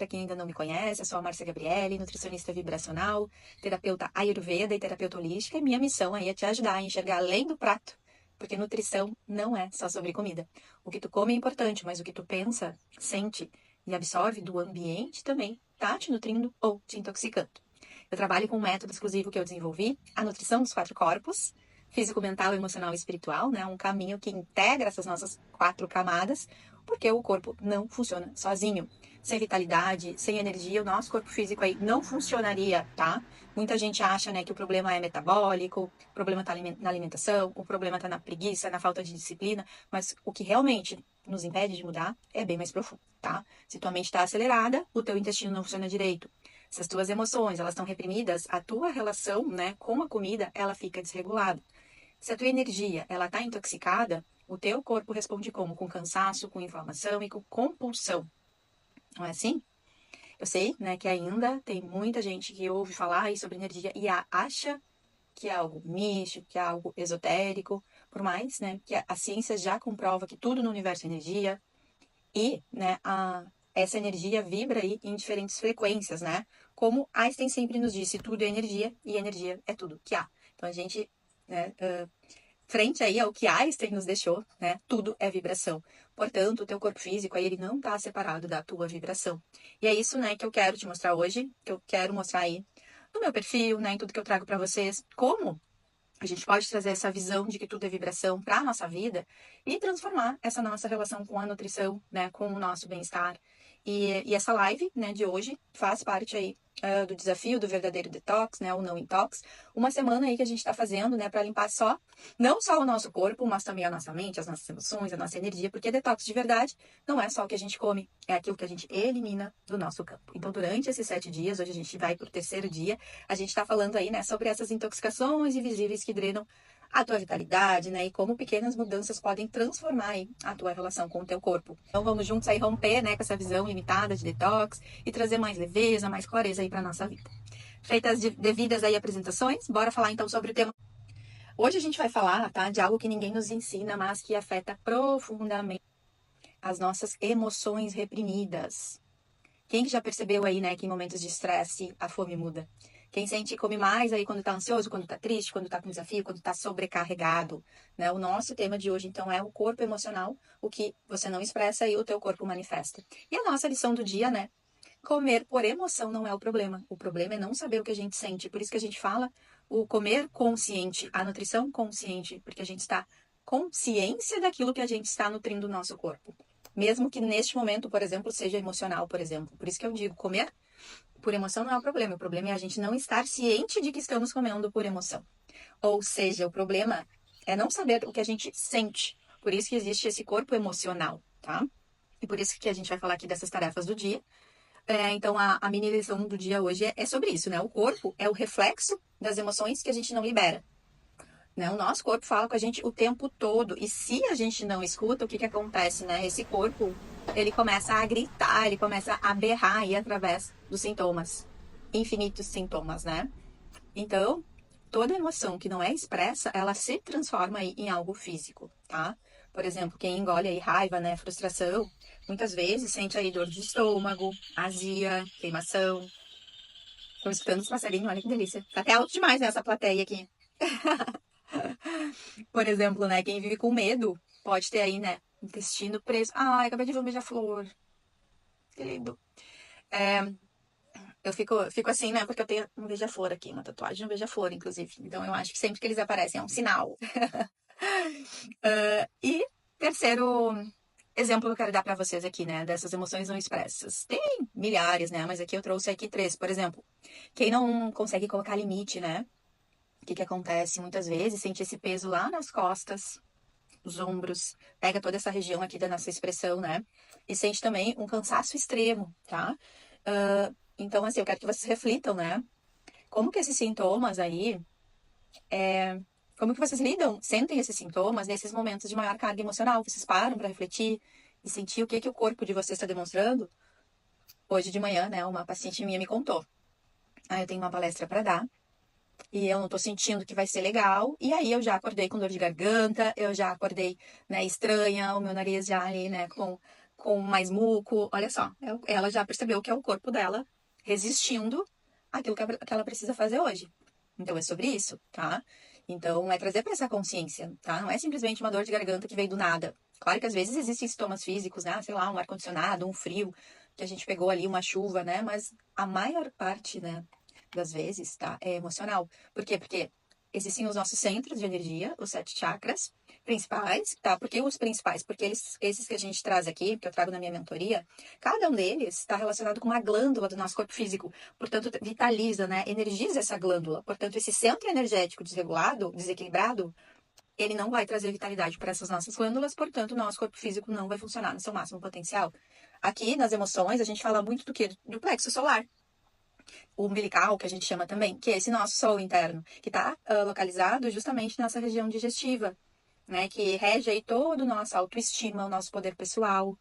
Para quem ainda não me conhece, eu sou a Márcia Gabriele, nutricionista vibracional, terapeuta Ayurveda e terapeuta holística, e minha missão aí é te ajudar a enxergar além do prato, porque nutrição não é só sobre comida. O que tu come é importante, mas o que tu pensa, sente e absorve do ambiente também tá te nutrindo ou te intoxicando. Eu trabalho com um método exclusivo que eu desenvolvi, a nutrição dos 4 corpos, físico, mental, emocional e espiritual, né? Um caminho que integra essas nossas 4 camadas, porque o corpo não funciona sozinho. Sem vitalidade, sem energia, o nosso corpo físico aí não funcionaria, tá? Muita gente acha, né, que o problema é metabólico, o problema tá na alimentação, o problema tá na preguiça, na falta de disciplina, mas o que realmente nos impede de mudar é bem mais profundo, tá? Se tua mente está acelerada, o teu intestino não funciona direito. Se as tuas emoções, elas estão reprimidas, a tua relação, né, com a comida, ela fica desregulada. Se a tua energia, ela está intoxicada, o teu corpo responde como? Com cansaço, com inflamação e com compulsão. Não é assim? Eu sei, né, que ainda tem muita gente que ouve falar aí sobre energia e acha que é algo místico, que é algo esotérico, por mais, né, que a ciência já comprova que tudo no universo é energia e, né, essa energia vibra aí em diferentes frequências, né? Como Einstein sempre nos disse, tudo é energia e energia é tudo que há. Então a gente, né, frente aí ao que Einstein nos deixou, né? Tudo é vibração. Portanto, o teu corpo físico aí ele não está separado da tua vibração. E é isso, né, que eu quero te mostrar hoje, que eu quero mostrar aí no meu perfil, né, em tudo que eu trago para vocês, como a gente pode trazer essa visão de que tudo é vibração para a nossa vida e transformar essa nossa relação com a nutrição, né, com o nosso bem-estar. E essa live, né, de hoje faz parte aí do desafio do verdadeiro detox, né, o não intox. Uma semana aí que a gente está fazendo, né, para limpar não só o nosso corpo, mas também a nossa mente, as nossas emoções, a nossa energia, porque detox de verdade não é só o que a gente come, é aquilo que a gente elimina do nosso campo. Então, durante esses 7 dias, hoje a gente vai para o terceiro dia, a gente está falando aí, né, sobre essas intoxicações invisíveis que drenam a tua vitalidade, né, e como pequenas mudanças podem transformar aí a tua relação com o teu corpo. Então, vamos juntos aí romper, né, com essa visão limitada de detox e trazer mais leveza, mais clareza aí para nossa vida. Feitas as devidas aí apresentações, bora falar então sobre o tema. Hoje a gente vai falar, tá, de algo que ninguém nos ensina, mas que afeta profundamente as nossas emoções reprimidas. Quem que já percebeu aí, né, que em momentos de estresse a fome muda? Quem sente come mais aí quando tá ansioso, quando tá triste, quando tá com desafio, quando tá sobrecarregado, né? O nosso tema de hoje, então, é o corpo emocional, o que você não expressa e o teu corpo manifesta. E a nossa lição do dia, né? Comer por emoção não é o problema. O problema é não saber o que a gente sente. Por isso que a gente fala o comer consciente, a nutrição consciente, porque a gente está consciência daquilo que a gente está nutrindo o nosso corpo. Mesmo que neste momento, por exemplo, seja emocional, por exemplo. Por isso que eu digo, comer por emoção não é o problema é a gente não estar ciente de que estamos comendo por emoção. Ou seja, o problema é não saber o que a gente sente. Por isso que existe esse corpo emocional, tá? E por isso que a gente vai falar aqui dessas tarefas do dia. Então, a mini lição do dia hoje é sobre isso, né? O corpo é o reflexo das emoções que a gente não libera. Né? O nosso corpo fala com a gente o tempo todo. E se a gente não escuta, o que que acontece, né? Esse corpo, ele começa a gritar, ele começa a berrar aí através dos sintomas. Infinitos sintomas, né? Então, toda emoção que não é expressa, ela se transforma aí em algo físico, tá? Por exemplo, quem engole aí raiva, né, frustração, muitas vezes sente aí dor de estômago, azia, queimação. Estou escutando os passarinhos, olha que delícia. Tá até alto demais, né, essa plateia aqui. Por exemplo, né, quem vive com medo pode ter aí, né, intestino preso. Ai, acabei de ver um beija-flor. Que lindo. É, eu fico assim, né, porque eu tenho um beija-flor aqui, uma tatuagem de um beija-flor, inclusive. Então eu acho que sempre que eles aparecem é um sinal. E terceiro exemplo que eu quero dar para vocês aqui, né, dessas emoções não expressas. Tem milhares, né, mas aqui eu trouxe aqui 3, por exemplo. Quem não consegue colocar limite, né? O que que acontece? Muitas vezes sente esse peso lá nas costas, os ombros, pega toda essa região aqui da nossa expressão, né? E sente também um cansaço extremo, tá? Então, assim, eu quero que vocês reflitam, né? Como que esses sintomas aí, como que vocês lidam, sentem esses sintomas nesses momentos de maior carga emocional? Vocês param para refletir e sentir o que que o corpo de vocês está demonstrando? Hoje de manhã, né, uma paciente minha me contou. Ah, eu tenho uma palestra para dar e eu não tô sentindo que vai ser legal. E aí eu já acordei com dor de garganta, eu já acordei, né, estranha, o meu nariz já ali, né, com mais muco. Olha só, ela já percebeu que é o corpo dela resistindo àquilo que ela precisa fazer hoje. Então é sobre isso, tá? Então é trazer para essa consciência, tá? Não é simplesmente uma dor de garganta que veio do nada. Claro que às vezes existem sintomas físicos, né? Sei lá, um ar-condicionado, um frio, que a gente pegou ali, uma chuva, né? Mas a maior parte, né, das vezes, tá? É emocional. Por quê? Porque existem os nossos centros de energia, os 7 chakras principais, tá? Por que os principais? Porque esses que a gente traz aqui, que eu trago na minha mentoria, cada um deles está relacionado com uma glândula do nosso corpo físico. Portanto, vitaliza, né? Energiza essa glândula. Portanto, esse centro energético desregulado, desequilibrado, ele não vai trazer vitalidade para essas nossas glândulas, portanto, o nosso corpo físico não vai funcionar no seu máximo potencial. Aqui, nas emoções, a gente fala muito do quê? Do plexo solar. O umbilical, que a gente chama também, que é esse nosso sol interno, que está localizado justamente nessa região digestiva, né? Que rege aí todo o nosso autoestima, o nosso poder pessoal.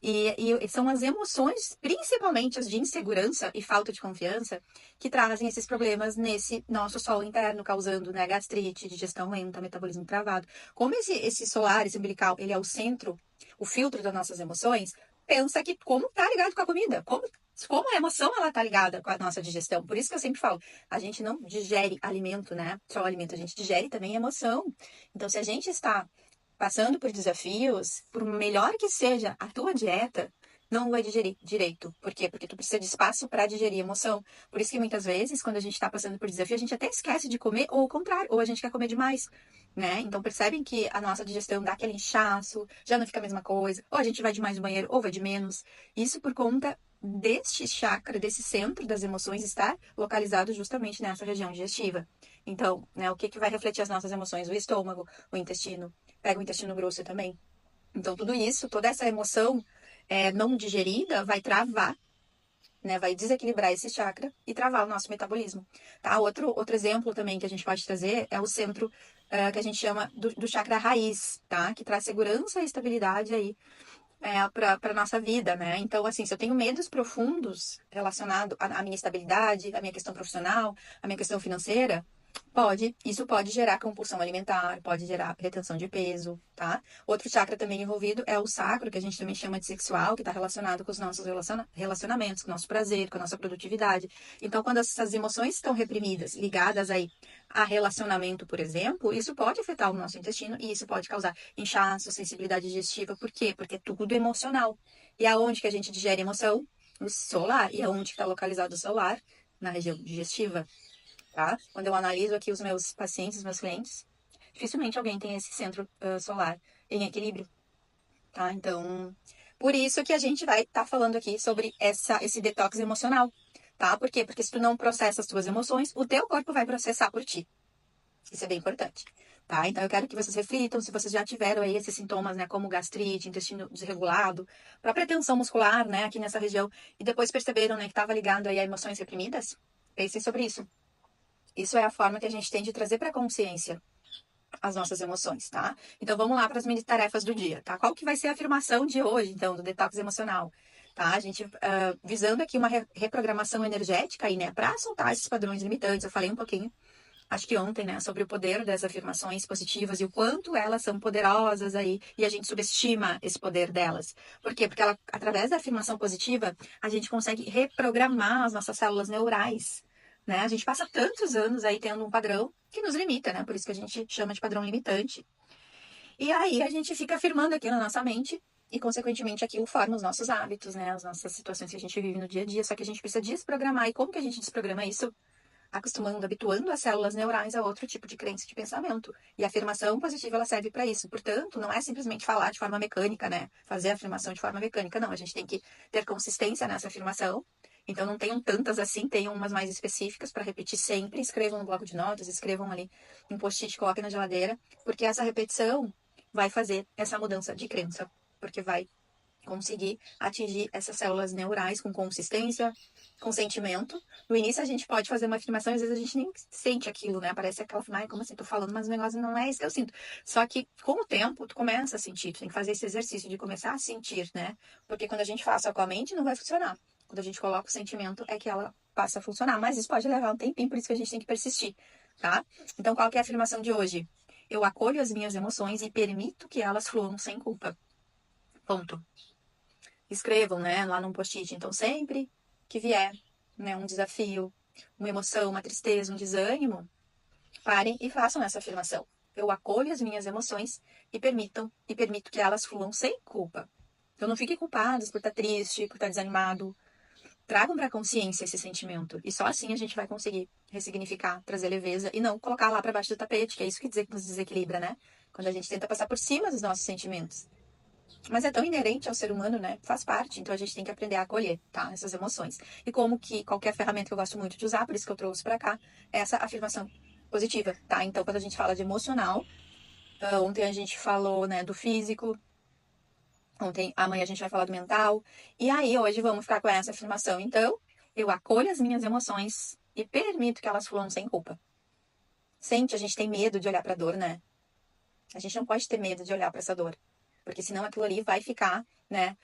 E são as emoções, principalmente as de insegurança e falta de confiança, que trazem esses problemas nesse nosso sol interno, causando, né, gastrite, digestão lenta, metabolismo travado. Como esse solar, esse umbilical, ele é o centro, o filtro das nossas emoções, pensa que como tá ligado com a comida, como a emoção ela tá ligada com a nossa digestão. Por isso que eu sempre falo, a gente não digere alimento, né? Só o alimento, a gente digere também emoção. Então, se a gente está passando por desafios, por melhor que seja a tua dieta, não vai digerir direito. Por quê? Porque tu precisa de espaço para digerir emoção. Por isso que muitas vezes, quando a gente está passando por desafio, a gente até esquece de comer, ou o contrário, ou a gente quer comer demais, né? Então percebem que a nossa digestão dá aquele inchaço, já não fica a mesma coisa, ou a gente vai de mais no banheiro, ou vai de menos. Isso por conta deste chakra, desse centro das emoções estar localizado justamente nessa região digestiva. Então, né, o que que vai refletir as nossas emoções? O estômago, o intestino, pega o intestino grosso também. Então, tudo isso, toda essa emoção não digerida vai travar, né? Vai desequilibrar esse chakra e travar o nosso metabolismo, tá? Outro exemplo também que a gente pode trazer é o centro que a gente chama do chakra raiz, tá? Que traz segurança e estabilidade aí para nossa vida, né? Então, assim, se eu tenho medos profundos relacionados à minha estabilidade, à minha questão profissional, à minha questão financeira, isso pode gerar compulsão alimentar, pode gerar retenção de peso, tá? Outro chakra também envolvido é o sacro, que a gente também chama de sexual, que está relacionado com os nossos relacionamentos, com o nosso prazer, com a nossa produtividade. Então, quando essas emoções estão reprimidas, ligadas aí a relacionamento, por exemplo, isso pode afetar o nosso intestino e isso pode causar inchaço, sensibilidade digestiva. Por quê? Porque é tudo emocional. E aonde que a gente digere emoção? No solar. E aonde que está localizado o solar? Na região digestiva, tá? Quando eu analiso aqui os meus pacientes, os meus clientes, dificilmente alguém tem esse centro solar em equilíbrio, tá? Então, por isso que a gente vai estar falando aqui sobre esse detox emocional, tá? Por quê? Porque se tu não processa as tuas emoções, o teu corpo vai processar por ti. Isso é bem importante, tá? Então, eu quero que vocês reflitam se vocês já tiveram aí esses sintomas, né? Como gastrite, intestino desregulado, própria tensão muscular, né? Aqui nessa região, e depois perceberam, né? Que estava ligado aí a emoções reprimidas. Pensem sobre isso. Isso é a forma que a gente tem de trazer para a consciência as nossas emoções, tá? Então vamos lá para as mini tarefas do dia, tá? Qual que vai ser a afirmação de hoje, então, do detox emocional? Tá? A gente visando aqui uma reprogramação energética aí, né? Para soltar esses padrões limitantes. Eu falei um pouquinho, acho que ontem, né? Sobre o poder das afirmações positivas e o quanto elas são poderosas aí. E a gente subestima esse poder delas. Por quê? Porque através da afirmação positiva, a gente consegue reprogramar as nossas células neurais, né? A gente passa tantos anos aí tendo um padrão que nos limita, né? Por isso que a gente chama de padrão limitante. E aí a gente fica afirmando aquilo na nossa mente e, consequentemente, aquilo forma os nossos hábitos, né? As nossas situações que a gente vive no dia a dia. Só que a gente precisa desprogramar. E como que a gente desprograma isso? Acostumando, habituando as células neurais a outro tipo de crença e de pensamento. E a afirmação positiva, ela serve para isso. Portanto, não é simplesmente falar de forma mecânica, né? Fazer a afirmação de forma mecânica. Não, a gente tem que ter consistência nessa afirmação. Então, não tenham tantas assim, tenham umas mais específicas para repetir sempre. Escrevam no bloco de notas, escrevam ali em post-it, coloquem na geladeira, porque essa repetição vai fazer essa mudança de crença, porque vai conseguir atingir essas células neurais com consistência, com sentimento. No início a gente pode fazer uma afirmação e às vezes a gente nem sente aquilo, né? Parece aquela afirmação, como assim, tô falando, mas o negócio não é isso que eu sinto. Só que com o tempo tu começa a sentir, tu tem que fazer esse exercício de começar a sentir, né? Porque quando a gente faz só com a mente não vai funcionar. Quando a gente coloca o sentimento é que ela passa a funcionar, mas isso pode levar um tempinho, por isso que a gente tem que persistir, tá? Então qual que é a afirmação de hoje? Eu acolho as minhas emoções e permito que elas fluam sem culpa. Ponto. Escrevam, né, lá num post-it. Então, sempre que vier, né, um desafio, uma emoção, uma tristeza, um desânimo, parem e façam essa afirmação. Eu acolho as minhas emoções e permito que elas fluam sem culpa. Então, não fiquem culpados por estar triste, por estar desanimado. Tragam para a consciência esse sentimento. E só assim a gente vai conseguir ressignificar, trazer leveza e não colocar lá para baixo do tapete, que é isso que nos desequilibra, né? Quando a gente tenta passar por cima dos nossos sentimentos. Mas é tão inerente ao ser humano, né? Faz parte. Então a gente tem que aprender a acolher, tá? Essas emoções. E como que qualquer ferramenta que eu gosto muito de usar, por isso que eu trouxe para cá, é essa afirmação positiva, tá? Então quando a gente fala de emocional, ontem a gente falou, né, do físico, amanhã a gente vai falar do mental. E aí hoje vamos ficar com essa afirmação. Então, eu acolho as minhas emoções e permito que elas fluam sem culpa. Sente, a gente tem medo de olhar para a dor, né? A gente não pode ter medo de olhar para essa dor, porque senão aquilo ali vai ficar, né,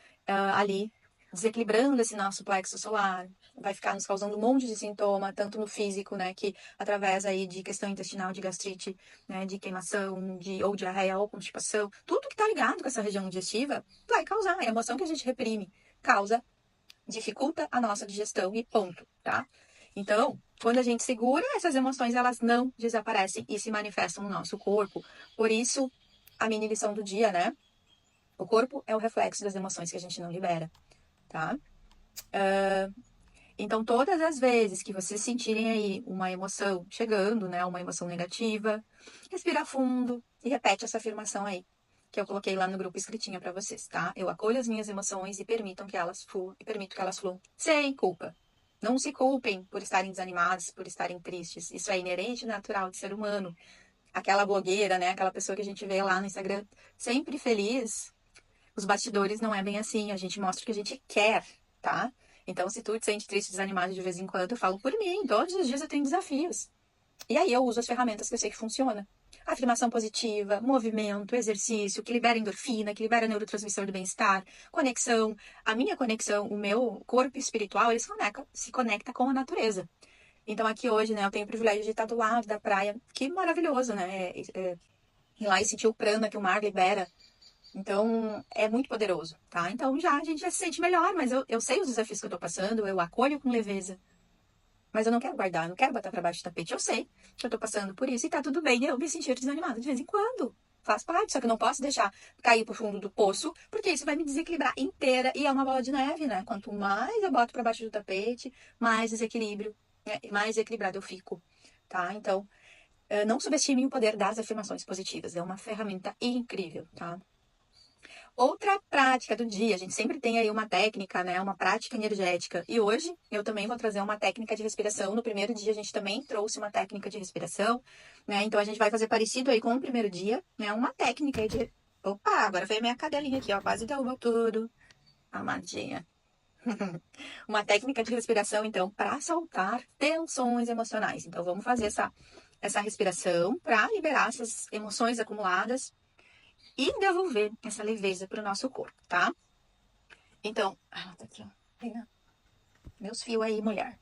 ali desequilibrando esse nosso plexo solar, vai ficar nos causando um monte de sintoma, tanto no físico, né, que através aí de questão intestinal, de gastrite, né, de queimação, ou diarreia, ou constipação, tudo que tá ligado com essa região digestiva vai causar. A emoção que a gente reprime causa, dificulta a nossa digestão e ponto, tá? Então, quando a gente segura, essas emoções, elas não desaparecem e se manifestam no nosso corpo. Por isso, a mini lição do dia, né? O corpo é o reflexo das emoções que a gente não libera, tá? Então, todas as vezes que vocês sentirem aí uma emoção chegando, né? Uma emoção negativa, respira fundo e repete essa afirmação aí, que eu coloquei lá no grupo escritinha para vocês, tá? Eu acolho as minhas emoções e permito que elas fluam sem culpa. Não se culpem por estarem desanimados, por estarem tristes. Isso é inerente e natural de ser humano. Aquela blogueira, né? Aquela pessoa que a gente vê lá no Instagram, sempre feliz. Os bastidores não é bem assim. A gente mostra o que a gente quer, tá? Então, se tu te sente triste, desanimado de vez em quando, eu falo por mim. Todos os dias eu tenho desafios. E aí eu uso as ferramentas que eu sei que funcionam. Afirmação positiva, movimento, exercício, que libera endorfina, que libera neurotransmissor do bem-estar, conexão. A minha conexão, o meu corpo espiritual, ele se conecta com a natureza. Então aqui hoje, né, eu tenho o privilégio de estar do lado da praia. Que maravilhoso, né? Ir lá e sentir o prana que o mar libera. Então, é muito poderoso, tá? Então, a gente já se sente melhor, mas eu sei os desafios que eu tô passando, eu acolho com leveza. Mas eu não quero guardar, não quero botar pra baixo do tapete. Eu sei que eu tô passando por isso e tá tudo bem eu me sentir desanimada de vez em quando. Faz parte, só que eu não posso deixar cair pro fundo do poço, porque isso vai me desequilibrar inteira e é uma bola de neve, né? Quanto mais eu boto pra baixo do tapete, mais desequilíbrio, né? Mais equilibrado eu fico, tá? Então, não subestime o poder das afirmações positivas. É uma ferramenta incrível, tá? Outra prática do dia, a gente sempre tem aí uma técnica, né? Uma prática energética. E hoje eu também vou trazer uma técnica de respiração. No primeiro dia a gente também trouxe uma técnica de respiração, né? Então a gente vai fazer parecido aí com o primeiro dia, né? Uma técnica aí de. Opa, agora veio minha cadelinha aqui, ó. Quase derrubou tudo. Amadinha. Uma técnica de respiração, então, para soltar tensões emocionais. Então vamos fazer essa respiração para liberar essas emoções acumuladas e devolver essa leveza para o nosso corpo, tá? Então, tá aqui, ó. Meus fios aí, mulher.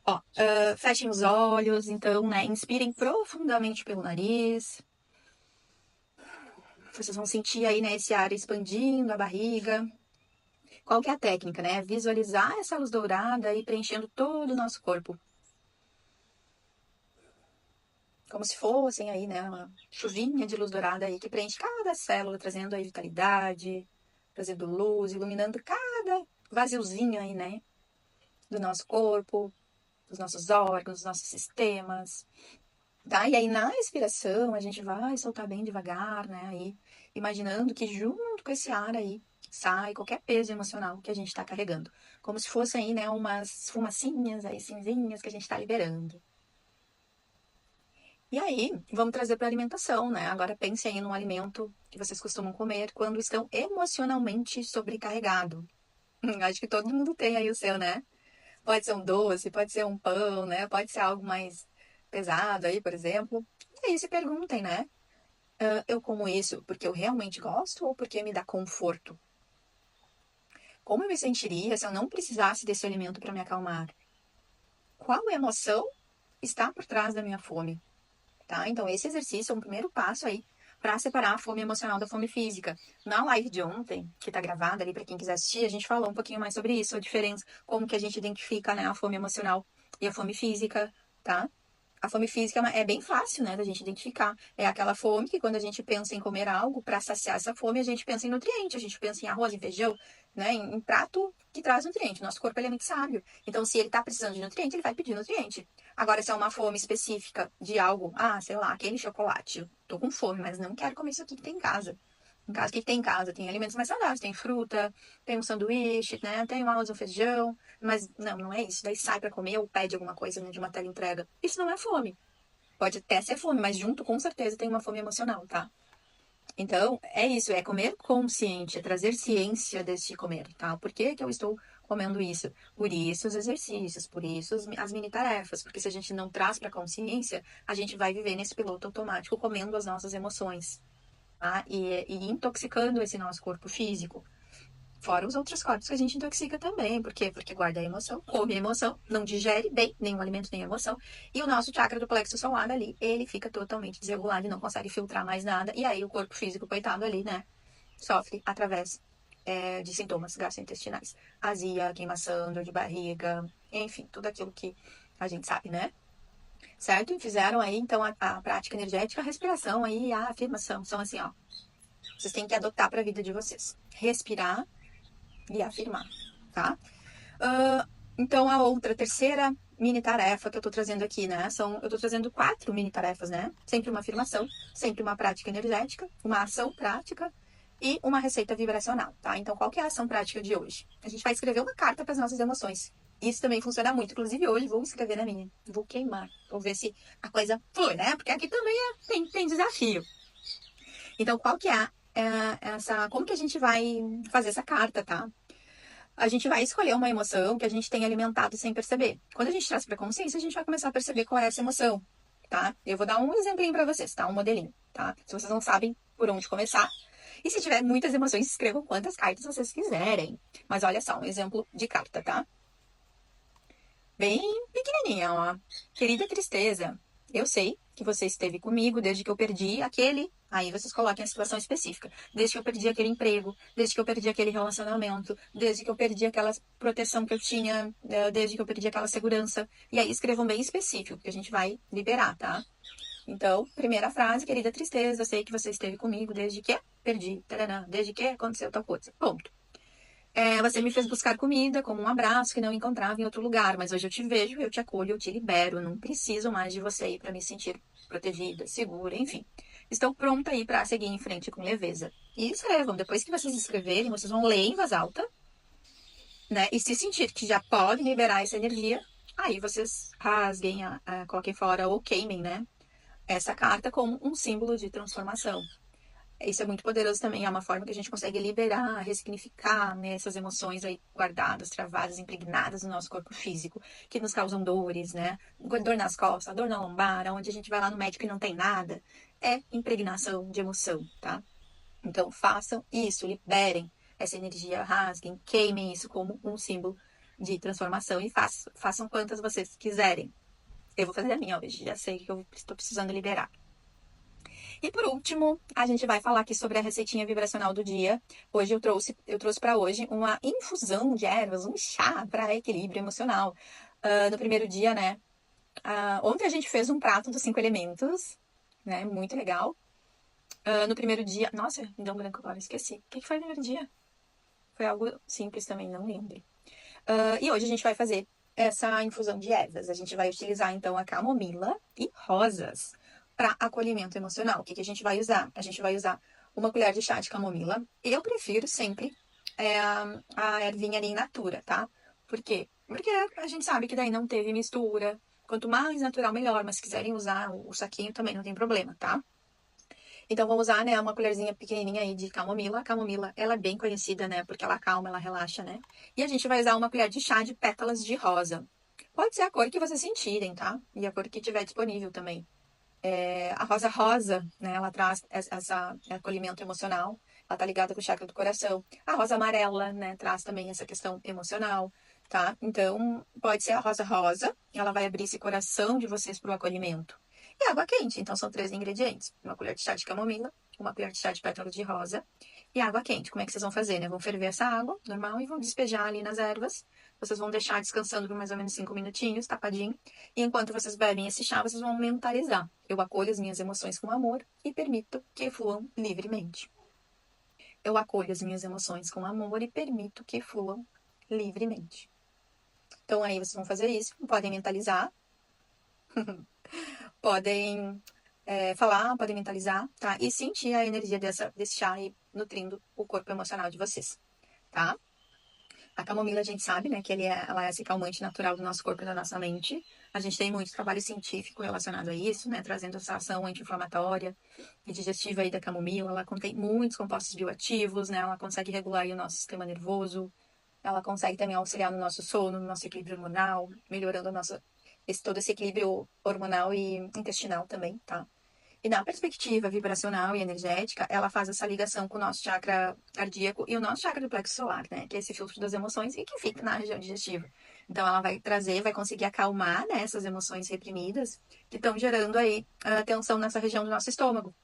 Ó, fechem os olhos, então, né? Inspirem profundamente pelo nariz. Vocês vão sentir aí, né, esse ar expandindo a barriga. Qual que é a técnica, né? Visualizar essa luz dourada aí preenchendo todo o nosso corpo. Como se fossem aí, né, uma chuvinha de luz dourada aí que preenche cada célula, trazendo aí vitalidade, trazendo luz, iluminando cada vaziozinho aí, né, do nosso corpo, dos nossos órgãos, dos nossos sistemas, tá? E aí na expiração a gente vai soltar bem devagar, né, aí imaginando que junto com esse ar aí sai qualquer peso emocional que a gente tá carregando, como se fossem aí, né, umas fumacinhas aí cinzinhas que a gente tá liberando. E aí, vamos trazer para alimentação, né? Agora pense aí num alimento que vocês costumam comer quando estão emocionalmente sobrecarregados. Acho que todo mundo tem aí o seu, né? Pode ser um doce, pode ser um pão, né? Pode ser algo mais pesado aí, por exemplo. E aí se perguntem, né? Eu como isso porque eu realmente gosto ou porque me dá conforto? Como eu me sentiria se eu não precisasse desse alimento para me acalmar? Qual emoção está por trás da minha fome? Tá? Então, esse exercício é um primeiro passo aí para separar a fome emocional da fome física. Na live de ontem, que tá gravada ali para quem quiser assistir, a gente falou um pouquinho mais sobre isso, a diferença, como que a gente identifica, né, a fome emocional e a fome física, tá? A fome física é bem fácil, né, da gente identificar. É aquela fome que quando a gente pensa em comer algo, para saciar essa fome, a gente pensa em nutriente, a gente pensa em arroz, em feijão, né, em prato que traz nutriente. Nosso corpo ele é muito sábio. Então, se ele está precisando de nutriente, ele vai pedir nutriente. Agora, se é uma fome específica de algo, sei lá, aquele chocolate, eu tô com fome, mas não quero comer isso aqui que tem em casa. Em casa, o que tem em casa? Tem alimentos mais saudáveis, tem fruta, tem um sanduíche, né? Tem um arroz, um feijão. Mas não é isso. Daí sai para comer ou pede alguma coisa, né, de uma teleentrega. Isso não é fome. Pode até ser fome, mas junto com certeza tem uma fome emocional, tá? Então, é isso, é comer consciente, é trazer ciência deste comer, tá? Por que que eu estou comendo isso? Por isso os exercícios, por isso as mini tarefas, porque se a gente não traz para consciência, a gente vai viver nesse piloto automático comendo as nossas emoções, tá? E intoxicando esse nosso corpo físico. Fora os outros corpos que a gente intoxica também. Por quê? Porque guarda a emoção, come a emoção, não digere bem nenhum alimento, nem emoção. E o nosso chakra do plexo solar ali, ele fica totalmente desregulado e não consegue filtrar mais nada. E aí o corpo físico, coitado ali, né? Sofre através de sintomas gastrointestinais. Azia, queimação, dor de barriga, enfim, tudo aquilo que a gente sabe, né? Certo? E fizeram aí, então, a prática energética, a respiração aí, a afirmação. São assim, ó. Vocês têm que adotar para a vida de vocês. Respirar e afirmar, tá? Então, a terceira mini tarefa que eu tô trazendo aqui, né? Eu tô trazendo 4 mini tarefas, né? Sempre uma afirmação, sempre uma prática energética, uma ação prática e uma receita vibracional, tá? Então, qual que é a ação prática de hoje? A gente vai escrever uma carta para as nossas emoções. Isso também funciona muito. Inclusive, hoje vou escrever na minha. Vou queimar. Vou ver se a coisa flui, né? Porque aqui também tem desafio. Então, qual que é como que a gente vai fazer essa carta, tá? A gente vai escolher uma emoção que a gente tem alimentado sem perceber. Quando a gente traz para consciência, a gente vai começar a perceber qual é essa emoção, tá? Eu vou dar um exemplinho para vocês, tá? Um modelinho, tá? Se vocês não sabem por onde começar. E se tiver muitas emoções, escrevam quantas cartas vocês quiserem. Mas olha só, um exemplo de carta, tá? Bem pequenininha, ó. Querida tristeza, eu sei que você esteve comigo desde que eu perdi aquele. Aí vocês coloquem a situação específica. Desde que eu perdi aquele emprego, desde que eu perdi aquele relacionamento, desde que eu perdi aquela proteção que eu tinha, desde que eu perdi aquela segurança. E aí escrevam bem específico, que a gente vai liberar, tá? Então, primeira frase, querida tristeza, eu sei que você esteve comigo desde que perdi, taranã, desde que aconteceu tal coisa. Ponto. Você me fez buscar comida como um abraço que não encontrava em outro lugar, mas hoje eu te vejo, eu te acolho, eu te libero. Não preciso mais de você aí para me sentir protegida, segura, enfim. Estou pronta aí para seguir em frente com leveza. E escrevam. Depois que vocês escreverem, vocês vão ler em voz alta, né? E se sentir que já podem liberar essa energia, aí vocês rasguem, coloquem fora ou queimem, né? Essa carta como um símbolo de transformação. Isso é muito poderoso também, é uma forma que a gente consegue liberar, ressignificar, né, essas emoções aí guardadas, travadas, impregnadas no nosso corpo físico, que nos causam dores, né? Dor nas costas, dor na lombar, onde a gente vai lá no médico e não tem nada. É impregnação de emoção, tá? Então façam isso, liberem essa energia, rasguem, queimem isso como um símbolo de transformação e façam quantas vocês quiserem. Eu vou fazer a minha hoje, já sei que eu estou precisando liberar. E por último, a gente vai falar aqui sobre a receitinha vibracional do dia. Hoje eu trouxe para hoje uma infusão de ervas, um chá para equilíbrio emocional. No primeiro dia, né? Ontem a gente fez um prato dos 5 elementos, né? Muito legal. No primeiro dia, nossa, me deu um branco agora, esqueci. O que foi no primeiro dia? Foi algo simples também, não lembro. E hoje a gente vai fazer essa infusão de ervas. A gente vai utilizar então a camomila e rosas para acolhimento emocional. O que a gente vai usar? A gente vai usar uma colher de chá de camomila. Eu prefiro sempre a ervinha ali in natura, tá? Por quê? Porque a gente sabe que daí não teve mistura. Quanto mais natural, melhor. Mas se quiserem usar o saquinho também não tem problema, tá? Então, vamos usar, né, uma colherzinha pequenininha aí de camomila. A camomila, ela é bem conhecida, né, porque ela acalma, ela relaxa, né? E a gente vai usar uma colher de chá de pétalas de rosa. Pode ser a cor que vocês sentirem, tá? E a cor que tiver disponível também. A rosa, né, ela traz essa acolhimento emocional. Ela tá ligada com o chakra do coração. A rosa amarela, né, traz também essa questão emocional, tá? Então, pode ser a rosa. Ela vai abrir esse coração de vocês para o acolhimento. E água quente, então são 3 ingredientes. Uma colher de chá de camomila, uma colher de chá de pétalas de rosa e água quente. Como é que vocês vão fazer, né? Vão ferver essa água, normal, e vão despejar ali nas ervas. Vocês vão deixar descansando por mais ou menos 5 minutinhos, tapadinho. E enquanto vocês bebem esse chá, vocês vão mentalizar. Eu acolho as minhas emoções com amor e permito que fluam livremente. Eu acolho as minhas emoções com amor e permito que fluam livremente. Então aí vocês vão fazer isso, podem mentalizar, podem falar, podem mentalizar, tá? E sentir a energia desse chá aí nutrindo o corpo emocional de vocês, tá? A camomila a gente sabe, né, que ela é esse calmante natural do nosso corpo e da nossa mente. A gente tem muito trabalho científico relacionado a isso, né, trazendo essa ação anti-inflamatória e digestiva aí da camomila. Ela contém muitos compostos bioativos, né, ela consegue regular aí o nosso sistema nervoso, ela consegue também auxiliar no nosso sono, no nosso equilíbrio hormonal, melhorando todo esse equilíbrio hormonal e intestinal também, tá? E na perspectiva vibracional e energética, ela faz essa ligação com o nosso chakra cardíaco e o nosso chakra do plexo solar, né? Que é esse filtro das emoções e que fica na região digestiva. Então, ela vai trazer, vai conseguir acalmar, né, essas emoções reprimidas que estão gerando aí a tensão nessa região do nosso estômago.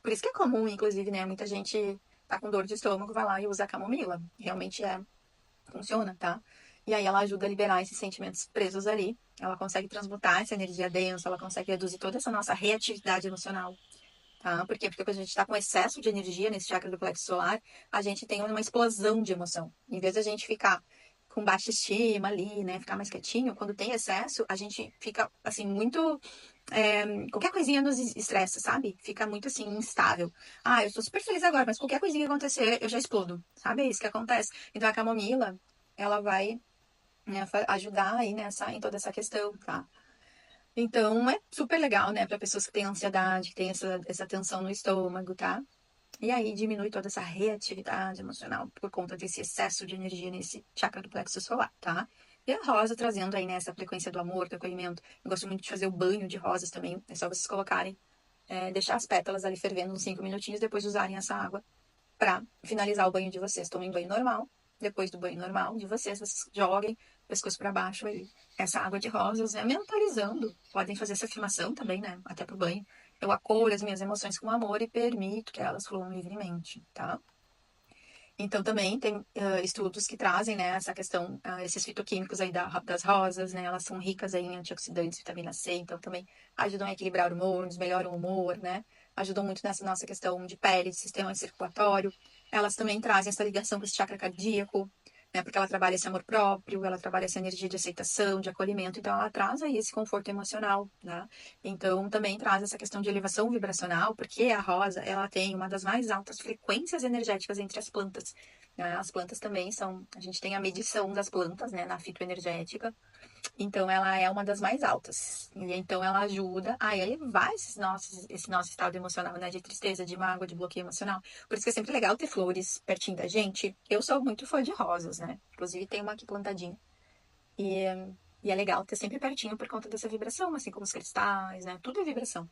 Por isso que é comum, inclusive, né? Muita gente tá com dor de estômago, vai lá e usa a camomila. Realmente funciona, tá? E aí ela ajuda a liberar esses sentimentos presos ali. Ela consegue transmutar essa energia densa, ela consegue reduzir toda essa nossa reatividade emocional. Tá? Por quê? Porque quando a gente está com excesso de energia nesse chakra do plexo solar, a gente tem uma explosão de emoção. Em vez de a gente ficar com baixa estima ali, né? Ficar mais quietinho, quando tem excesso, a gente fica, assim, muito. Qualquer coisinha nos estressa, sabe? Fica muito, assim, instável. Ah, eu estou super feliz agora, mas qualquer coisinha que acontecer, eu já explodo. Sabe? É isso que acontece. Então a camomila, ela vai, né, ajudar aí em toda essa questão, tá? Então, é super legal, né, para pessoas que têm ansiedade, que têm essa tensão no estômago, tá? E aí diminui toda essa reatividade emocional por conta desse excesso de energia nesse chakra do plexo solar, tá? E a rosa trazendo aí nessa frequência do amor, do acolhimento. Eu gosto muito de fazer o banho de rosas também. É só vocês colocarem, deixar as pétalas ali fervendo uns 5 minutinhos, depois usarem essa água para finalizar o banho de vocês. Tomem banho normal. Depois do banho normal de vocês joguem pescoço para baixo aí essa água de rosas, né? Mentalizando. Podem fazer essa afirmação também, né? Até pro banho. Eu acolho as minhas emoções com amor e permito que elas fluam livremente, tá? Então, também tem estudos que trazem, né, essa questão, esses fitoquímicos aí das rosas, né, elas são ricas aí em antioxidantes, vitamina C, então também ajudam a equilibrar hormônios, melhoram o humor, né, ajudam muito nessa nossa questão de pele, de sistema circulatório. Elas também trazem essa ligação com esse chakra cardíaco, né, porque ela trabalha esse amor próprio, ela trabalha essa energia de aceitação, de acolhimento, então ela traz aí esse conforto emocional, né. Então, também traz essa questão de elevação vibracional, porque a rosa, ela tem uma das mais altas frequências energéticas entre as plantas, né? As plantas também a gente tem a medição das plantas, né, na fitoenergética, então ela é uma das mais altas. E então ela ajuda a elevar esse nosso estado emocional, né, de tristeza, de mágoa, de bloqueio emocional. Por isso que é sempre legal ter flores pertinho da gente. Eu sou muito fã de rosas, né? Inclusive tem uma aqui plantadinha. E, e é legal ter sempre pertinho por conta dessa vibração, assim como os cristais, né? Tudo é vibração.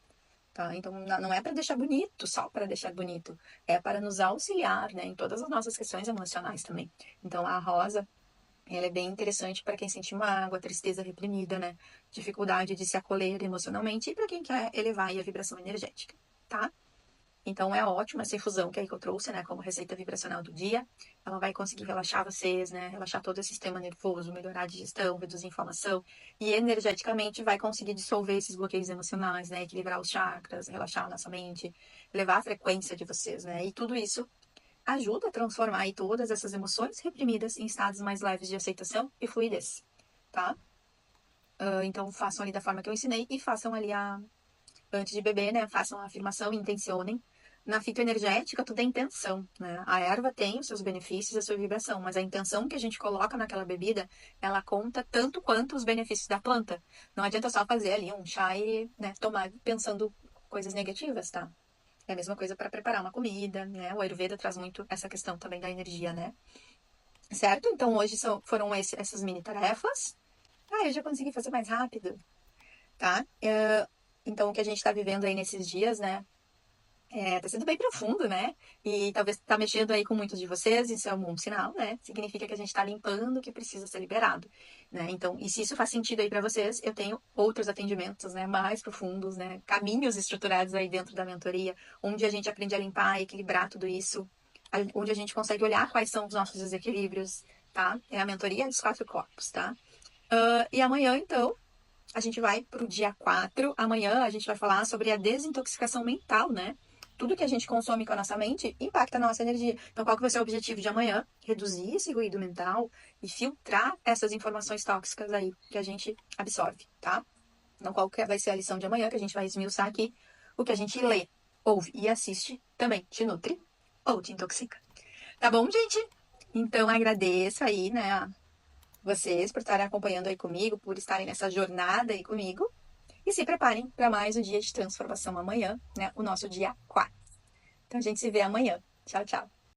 Tá? Então, não é para deixar bonito, só para deixar bonito. É para nos auxiliar, né, em todas as nossas questões emocionais também. Então, a rosa, ela é bem interessante para quem sente mágoa, tristeza reprimida, né? Dificuldade de se acolher emocionalmente e para quem quer elevar aí a vibração energética, tá? Então é ótima essa infusão que eu trouxe, né, como receita vibracional do dia. Ela vai conseguir relaxar vocês, né, relaxar todo o sistema nervoso, melhorar a digestão, reduzir a inflamação e energeticamente vai conseguir dissolver esses bloqueios emocionais, né, equilibrar os chakras, relaxar a nossa mente, elevar a frequência de vocês, né? E tudo isso ajuda a transformar aí todas essas emoções reprimidas em estados mais leves de aceitação e fluidez, tá? Então façam ali da forma que eu ensinei e façam ali antes de beber, né? Façam a afirmação e intencionem. Na fitoenergética, tudo é intenção, né? A erva tem os seus benefícios, a sua vibração, mas a intenção que a gente coloca naquela bebida, ela conta tanto quanto os benefícios da planta. Não adianta só fazer ali um chá e, né, tomar pensando coisas negativas, tá? É a mesma coisa para preparar uma comida, né? O Ayurveda traz muito essa questão também da energia, né? Certo? Então hoje foram essas mini tarefas. Ah, eu já consegui fazer mais rápido, tá? Então o que a gente está vivendo aí nesses dias, né? Tá sendo bem profundo, né? E talvez tá mexendo aí com muitos de vocês, isso é um bom sinal, né? Significa que a gente tá limpando o que precisa ser liberado, né? Então, e se isso faz sentido aí para vocês, eu tenho outros atendimentos, né, mais profundos, né? Caminhos estruturados aí dentro da mentoria, onde a gente aprende a limpar, equilibrar tudo isso, onde a gente consegue olhar quais são os nossos desequilíbrios, tá? É a mentoria dos 4 corpos, tá? E amanhã, então, a gente vai pro dia 4. Amanhã a gente vai falar sobre a desintoxicação mental, né? Tudo que a gente consome com a nossa mente impacta a nossa energia. Então, qual que vai ser o objetivo de amanhã? Reduzir esse ruído mental e filtrar essas informações tóxicas aí que a gente absorve, tá? Então, qual que vai ser a lição de amanhã que a gente vai esmiuçar aqui? O que a gente lê, ouve e assiste também te nutre ou te intoxica. Tá bom, gente? Então, agradeço aí, né, vocês por estarem acompanhando aí comigo, por estarem nessa jornada aí comigo. E se preparem para mais um dia de transformação amanhã, né? O nosso dia 4. Então a gente se vê amanhã. Tchau, tchau.